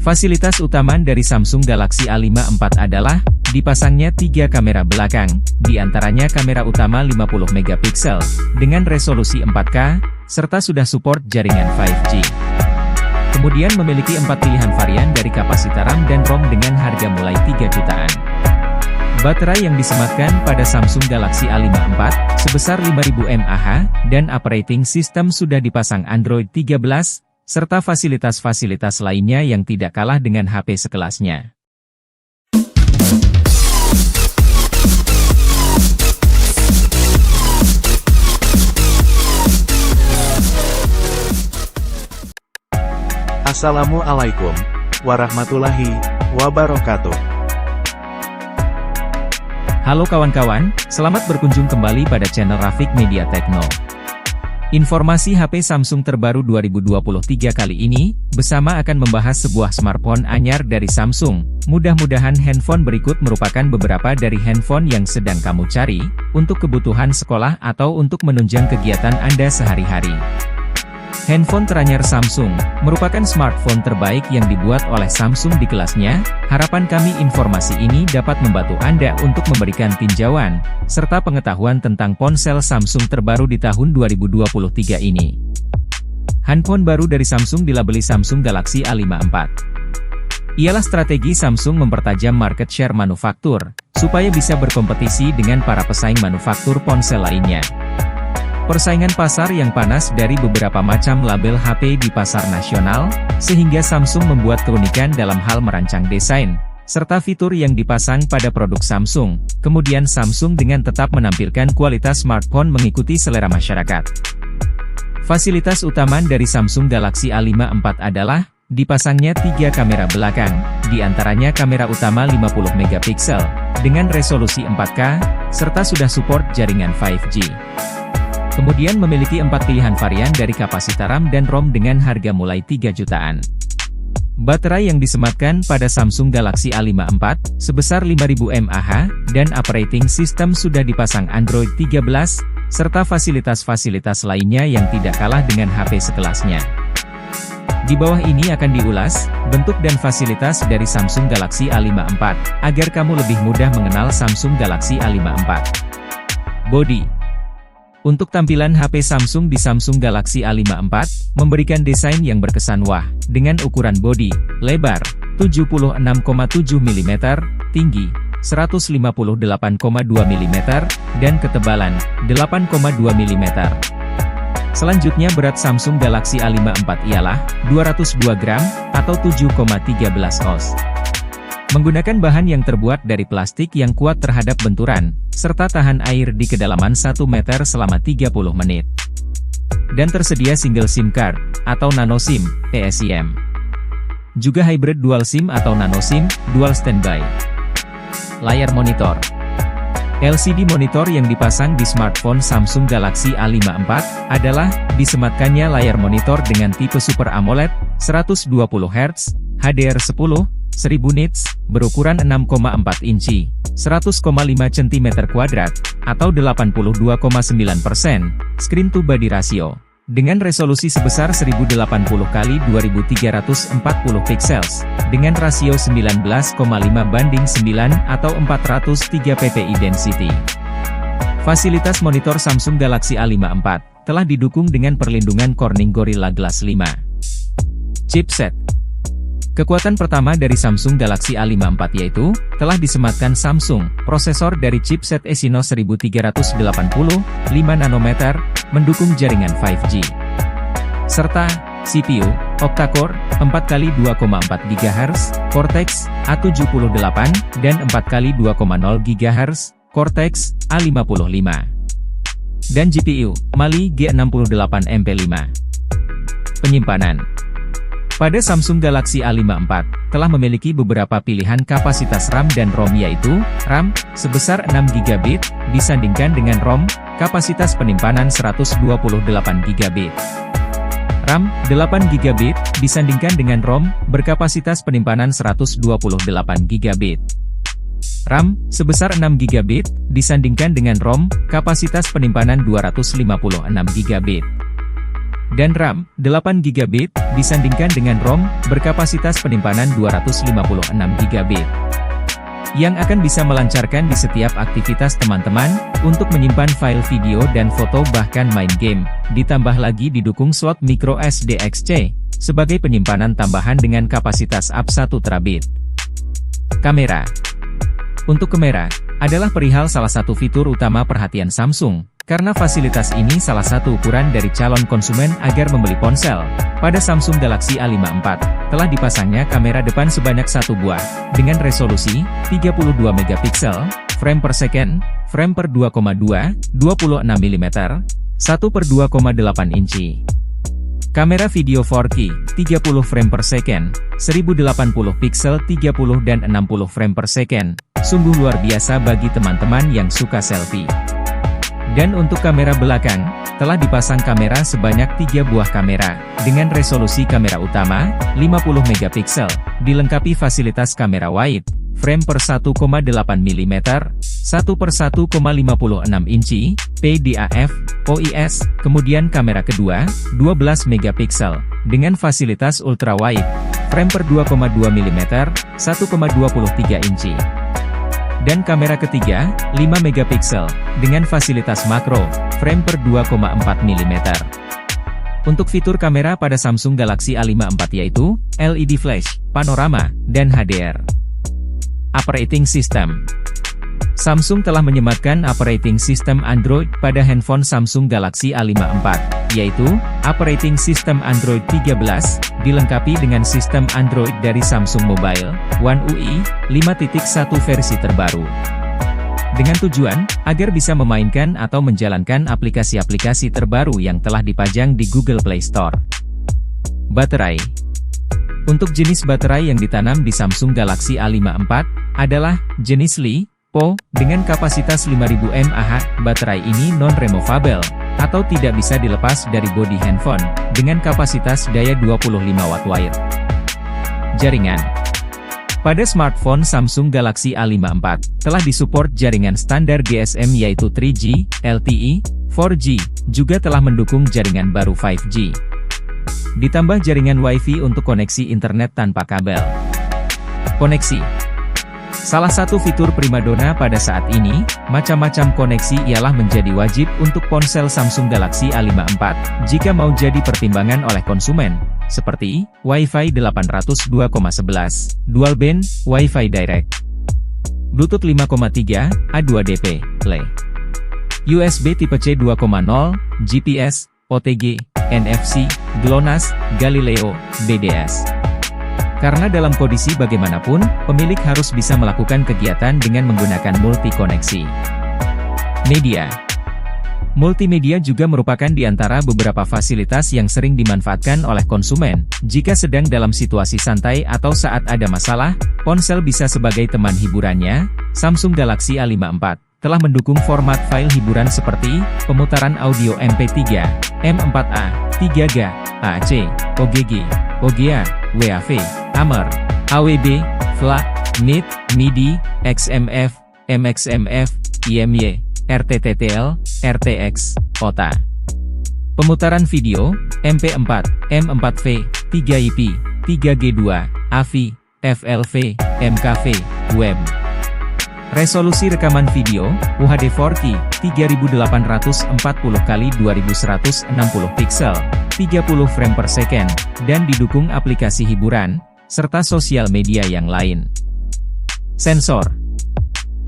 Fasilitas utama dari Samsung Galaxy A5 IV adalah, dipasangnya 3 kamera belakang, di antaranya kamera utama 50 megapiksel, dengan resolusi 4K, serta sudah support jaringan 5G. Kemudian memiliki 4 pilihan varian dari kapasitas RAM dan ROM dengan harga mulai 3 jutaan. Baterai yang disematkan pada Samsung Galaxy A5 IV, sebesar 5000 mAh, dan operating system sudah dipasang Android 13, serta fasilitas-fasilitas lainnya yang tidak kalah dengan HP sekelasnya. Assalamualaikum warahmatullahi wabarakatuh. Halo kawan-kawan, selamat berkunjung kembali pada channel Rafiq Media Tekno. Informasi HP Samsung terbaru 2023 kali ini, bersama akan membahas sebuah smartphone anyar dari Samsung. Mudah-mudahan handphone berikut merupakan beberapa dari handphone yang sedang kamu cari, untuk kebutuhan sekolah atau untuk menunjang kegiatan Anda sehari-hari. Handphone teranyar Samsung, merupakan smartphone terbaik yang dibuat oleh Samsung di kelasnya. Harapan kami informasi ini dapat membantu Anda untuk memberikan tinjauan, serta pengetahuan tentang ponsel Samsung terbaru di tahun 2023 ini. Handphone baru dari Samsung dilabeli Samsung Galaxy A5 IV. Ialah strategi Samsung mempertajam market share manufaktur, supaya bisa berkompetisi dengan para pesaing manufaktur ponsel lainnya. Persaingan pasar yang panas dari beberapa macam label HP di pasar nasional, sehingga Samsung membuat keunikan dalam hal merancang desain, serta fitur yang dipasang pada produk Samsung. Kemudian Samsung dengan tetap menampilkan kualitas smartphone mengikuti selera masyarakat. Fasilitas utama dari Samsung Galaxy A5 IV adalah, dipasangnya 3 kamera belakang, di antaranya kamera utama 50 megapiksel, dengan resolusi 4K, serta sudah support jaringan 5G. Kemudian memiliki 4 pilihan varian dari kapasitas RAM dan ROM dengan harga mulai 3 jutaan. Baterai yang disematkan pada Samsung Galaxy A5 IV, sebesar 5000 mAh, dan operating system sudah dipasang Android 13, serta fasilitas-fasilitas lainnya yang tidak kalah dengan HP sekelasnya. Di bawah ini akan diulas, bentuk dan fasilitas dari Samsung Galaxy A5 IV, agar kamu lebih mudah mengenal Samsung Galaxy A5 IV. Body. Untuk tampilan HP Samsung di Samsung Galaxy A5 IV, memberikan desain yang berkesan wah, dengan ukuran bodi, lebar, 76,7 mm, tinggi, 158,2 mm, dan ketebalan, 8,2 mm. Selanjutnya berat Samsung Galaxy A5 IV ialah, 202 gram, atau 7,13 oz. Menggunakan bahan yang terbuat dari plastik yang kuat terhadap benturan, serta tahan air di kedalaman 1 meter selama 30 menit. Dan tersedia single SIM card, atau nano SIM, eSIM. Juga hybrid dual SIM atau nano SIM, dual standby. Layar monitor. LCD monitor yang dipasang di smartphone Samsung Galaxy A5 IV, adalah, disematkannya layar monitor dengan tipe Super AMOLED, 120 Hz, HDR10, 1000 nits, berukuran 6,4 inci, 100,5 cm2, atau 82,9%, screen to body ratio, dengan resolusi sebesar 1080 x 2340 pixels, dengan rasio 19,5:9 atau 403 ppi density. Fasilitas monitor Samsung Galaxy A5 IV, telah didukung dengan perlindungan Corning Gorilla Glass 5. Chipset. Kekuatan pertama dari Samsung Galaxy A5 IV yaitu, telah disematkan Samsung, prosesor dari chipset Exynos 1380, 5 nanometer, mendukung jaringan 5G. Serta, CPU, octa-core, 4x2,4 GHz, Cortex, A78, dan 4x2,0 GHz, Cortex, A55. Dan GPU, Mali G68 MP5. Penyimpanan. Pada Samsung Galaxy A5 IV, telah memiliki beberapa pilihan kapasitas RAM dan ROM yaitu, RAM, sebesar 6GB, disandingkan dengan ROM, kapasitas penyimpanan 128GB. RAM, 8GB, disandingkan dengan ROM, berkapasitas penyimpanan 128GB. RAM, sebesar 6GB, disandingkan dengan ROM, kapasitas penyimpanan 256GB. dan RAM 8GB disandingkan dengan ROM berkapasitas penyimpanan 256GB. Yang akan bisa melancarkan di setiap aktivitas teman-teman, untuk menyimpan file video dan foto bahkan main game. Ditambah lagi didukung slot micro SD XC, sebagai penyimpanan tambahan dengan kapasitas up 1 terabit. Kamera. Untuk kamera, adalah perihal salah satu fitur utama perhatian Samsung, karena fasilitas ini salah satu ukuran dari calon konsumen agar membeli ponsel. Pada Samsung Galaxy A54, telah dipasangnya kamera depan sebanyak 1 buah, dengan resolusi 32MP, frame per second, frame per 2,2, 26mm, 1/2,8 inci. Kamera video 4K, 30 frame per second, 1080 pixel 30 dan 60 frame per second, sungguh luar biasa bagi teman-teman yang suka selfie. Dan untuk kamera belakang, telah dipasang kamera sebanyak 3 buah kamera, dengan resolusi kamera utama, 50MP, dilengkapi fasilitas kamera wide, frame per 1,8mm, 1/1,56 inci, PDAF, OIS, kemudian kamera kedua, 12MP, dengan fasilitas ultra wide, frame per 2,2mm, 1,23 inci. Dan kamera ketiga, 5MP, dengan fasilitas makro, frame per 2,4mm. Untuk fitur kamera pada Samsung Galaxy A54 yaitu, LED flash, panorama, dan HDR. Operating System. Samsung telah menyematkan operating system Android pada handphone Samsung Galaxy A54, yaitu, Operating System Android 13, dilengkapi dengan sistem Android dari Samsung Mobile, One UI, 5.1 versi terbaru. Dengan tujuan, agar bisa memainkan atau menjalankan aplikasi-aplikasi terbaru yang telah dipajang di Google Play Store. Baterai. Untuk jenis baterai yang ditanam di Samsung Galaxy A54, adalah, jenis Li-Po, dengan kapasitas 5000 mAh, baterai ini non-removable, atau tidak bisa dilepas dari bodi handphone, dengan kapasitas daya 25 Watt wire. Jaringan. Pada smartphone Samsung Galaxy A54, telah disupport jaringan standar GSM yaitu 3G, LTE, 4G, juga telah mendukung jaringan baru 5G. Ditambah jaringan Wi-Fi untuk koneksi internet tanpa kabel. Koneksi. Salah satu fitur primadona pada saat ini, macam-macam koneksi ialah menjadi wajib untuk ponsel Samsung Galaxy A54, jika mau jadi pertimbangan oleh konsumen, seperti, Wi-Fi 802,11, Dual Band, Wi-Fi Direct, Bluetooth 5,3, A2DP, LE, USB tipe C 2.0, GPS, OTG, NFC, GLONASS, Galileo, BDS. Karena dalam kondisi bagaimanapun, pemilik harus bisa melakukan kegiatan dengan menggunakan multi-koneksi. Media. Multimedia juga merupakan di antara beberapa fasilitas yang sering dimanfaatkan oleh konsumen. Jika sedang dalam situasi santai atau saat ada masalah, ponsel bisa sebagai teman hiburannya. Samsung Galaxy A54 telah mendukung format file hiburan seperti, pemutaran audio MP3, M4A, 3G, AAC, OGG, OGA, WAV, AMR, AWB, FLAC, MID, MIDI, XMF, MXMF, IMY, RTTTL, RTX, OTA. Pemutaran video, MP4, M4V, 3IP, 3G2, AVI, FLV, MKV, Web. Resolusi rekaman video, UHD 4K, 3840x2160 pixel, 30 frame per second, dan didukung aplikasi hiburan, serta sosial media yang lain. Sensor.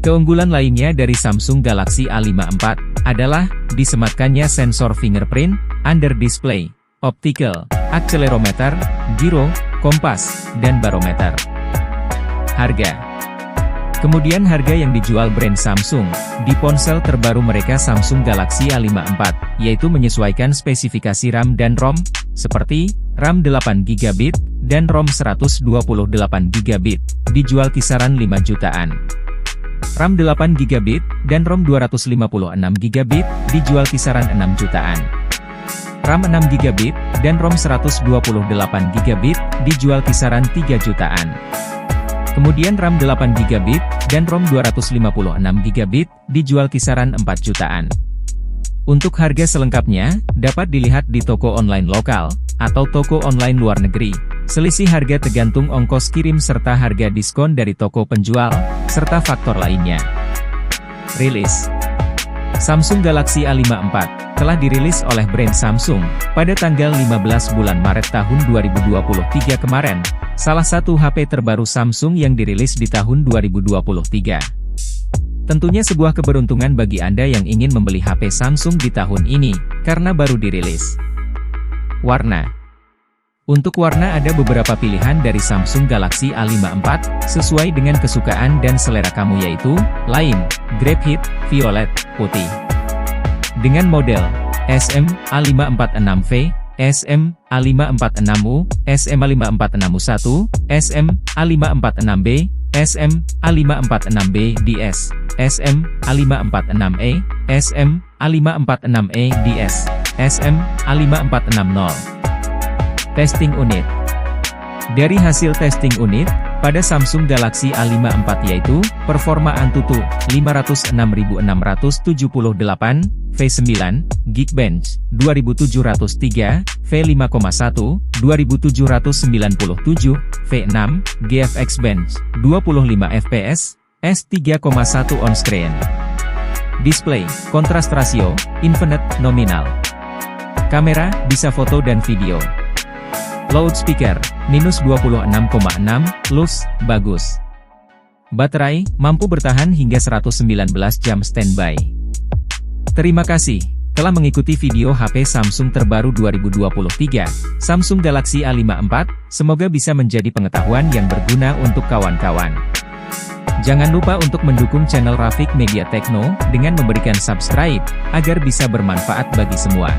Keunggulan lainnya dari Samsung Galaxy A54, adalah, disematkannya sensor fingerprint, under display, optical, accelerometer, gyro, kompas, dan barometer. Harga. Kemudian harga yang dijual brand Samsung, di ponsel terbaru mereka Samsung Galaxy A54, yaitu menyesuaikan spesifikasi RAM dan ROM, seperti, RAM 8GB, dan ROM 128GB, dijual kisaran 5 jutaan. RAM 8GB, dan ROM 256GB, dijual kisaran 6 jutaan. RAM 6GB, dan ROM 128GB, dijual kisaran 3 jutaan. Kemudian RAM 8GB, dan ROM 256GB, dijual kisaran 4 jutaan. Untuk harga selengkapnya, dapat dilihat di toko online lokal, atau toko online luar negeri. Selisih harga tergantung ongkos kirim serta harga diskon dari toko penjual, serta faktor lainnya. Rilis Samsung Galaxy A54 telah dirilis oleh brand Samsung pada tanggal 15 bulan Maret tahun 2023 kemarin, salah satu HP terbaru Samsung yang dirilis di tahun 2023. Tentunya sebuah keberuntungan bagi Anda yang ingin membeli HP Samsung di tahun ini, karena baru dirilis. Warna Untuk warna ada beberapa pilihan dari Samsung Galaxy A54, sesuai dengan kesukaan dan selera kamu yaitu, lime, graphite, violet, putih. Dengan model SM A546V, SM A546U, SM A546U1, SM A546B, SM A546B DS, SM A546E, SM A546E DS, SM A54600. Testing unit. Dari hasil testing unit, pada Samsung Galaxy A54 yaitu, performa Antutu, 506.678, V9, Geekbench, 2703, V5,1, 2797, V6, GFX Bench, 25 fps, S3,1 on-screen. Display, kontras rasio, infinite, nominal. Kamera, bisa foto dan video. Loudspeaker, -26,6, lux, bagus. Baterai, mampu bertahan hingga 119 jam standby. Terima kasih telah mengikuti video HP Samsung terbaru 2023, Samsung Galaxy A54, semoga bisa menjadi pengetahuan yang berguna untuk kawan-kawan. Jangan lupa untuk mendukung channel Rafiq Media Techno, dengan memberikan subscribe, agar bisa bermanfaat bagi semua.